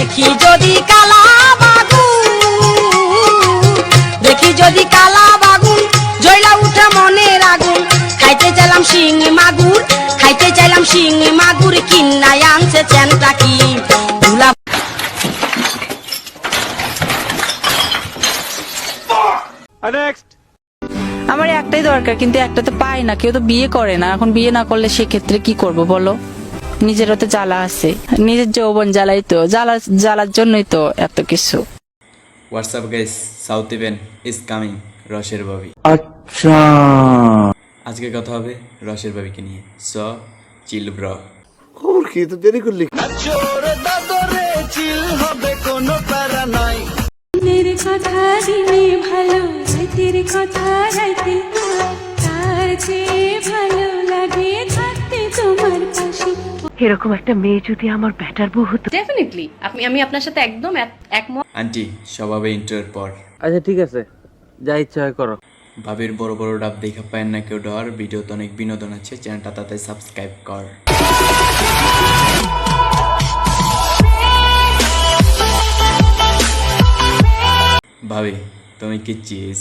দেখি যদি কালা বাগুন, দেখি যদি কালা বাগুন জয়লা উঠে মনের আগুন। খাইতে চাইলাম শিঙি মাগুর, খাইতে চাইলাম শিঙি মাগুর, কিন্নাই আনছে চেনটা কি তুলা। আমার একটাই দরকার, কিন্তু একটা তো পাই না, কেউ তো বিয়ে করে না। এখন বিয়ে না করলে সেক্ষেত্রে কি করব বলো? নিজেরও তো জ্বালা আছে, নিজের যৌবন জ্বালাই তো, জ্বালার জন্যই তো এত কিছু। What's up guys, south event is coming, রসের ভাবি। আচ্ছা, আজকে কথা হবে রসের ভাবিকে নিয়ে। So chill bro. খবর কি তো দেরি করলি? দিনের কথা দিনে ভালো, রাতের কথা রাইতে তার চেয়ে ভালো লাগে থাকতে তোমার পাশে। এরকম একটা মেয়ে যদি আমার ব্যাটার বউ হতো। ডেফিনেটলি আমি আপনার সাথে একদম একমত। আন্টি স্বভাবে ইন্টার পর আচ্ছা ঠিক আছে, যা ইচ্ছা হয় করো। ভাবির বড় বড় ডাব দেখা পায় না কেউ ডর। ভিডিওতে অনেক বিনোদন আছে, চ্যানেলটা তাতে সাবস্ক্রাইব কর। ভাবি তুমি কি চিজ?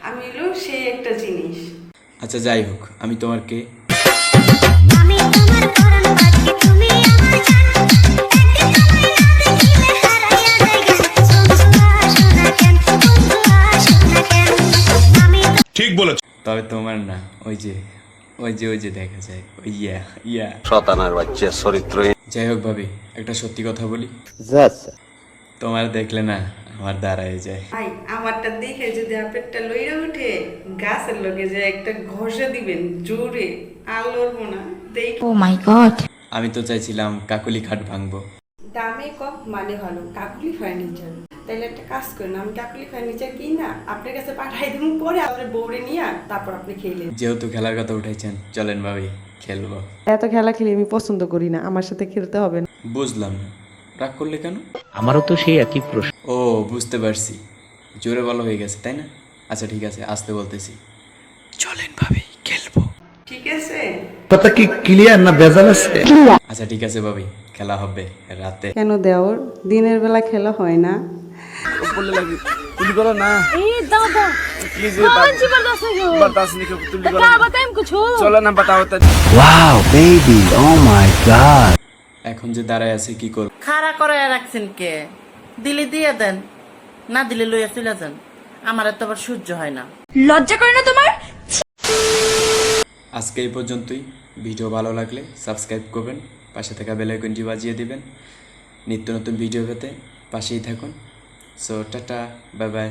আমি হলো সেই একটা জিনিস। আচ্ছা যাই হোক, আমি তোমার কে? ঠিক বলেছ। তবে তোমার না, ওই যে দেখা যায় ওই ইয়া। শতানার বাচ্চা চরিত্র। যাই হোক ভাবি, একটা সত্যি কথা বলি, তোমার দেখলে না আমার দাঁড়ায় যায়। ভাই আমারটা দেখে যদি আপেরটা লইরা উঠে গাছের লগে যে একটা ঘষে দিবেন জোরে, আর লড়বো না। ও মাই গড, আমি তো চাইছিলাম কাকুলি খাট ভাঙবো। দামে কম মানে ভালো কাকুলি ফার্নিচার। তাইলে একটা কাজ করেন, আমি কাকুলি ফার্নিচার কিনি না আপনার কাছে পাঠাই দেবো, পরে আপনার বউরে নিয়ে তারপর আপনি খেলেন। যেহেতু খেলার কথা উঠাইছেন, চলেন ভাবি খেলবো। এত খেলা খেলি আমি পছন্দ করি না, আমার সাথে খেলতে হবে না। বুঝলাম না, রাগ করলে কেন? আমারও তো সেই একই প্রশ্ন। ও বুঝতে পারছি, জোরে বলা হয়ে গেছে তাই না? আচ্ছা ঠিক আছে, আসতে বলতেছি। চলেন ভাবি খেলবো। ঠিক আছে, কথা কি ক্লিয়ার না ভেজাল আছে? আচ্ছা ঠিক আছে ভাবি, খেলা হবে রাতে। কেন দেওর দিনের বেলা খেলা হয় না? বললে লাগি তুলি করো না। এই দাদা প্লিজ कौन सी बर्दाश्त है जो बर्दाश्त नहीं कर, तुली बता बताएं कुछ हो। चलो ना बताओ तो। ওয়াও বেবি, ও মাই গড। এখন যে দাঁড়ায় আছে কি করব? খাড়া করে রাখছেন কে? দিলে দিয়ে দেন, না দিলে লইয়া চলে যান। আমার তো আবার সহ্য হয় না। লজ্জা করে না তোমার? আজকে এই পর্যন্তই। ভিডিও ভালো লাগলে সাবস্ক্রাইব করবেন, পাশে থাকা বেল আইকনটি বাজিয়ে দিবেন। নিত্য নতুন ভিডিও পেতে পাশেই থাকুন। So tata, bye bye.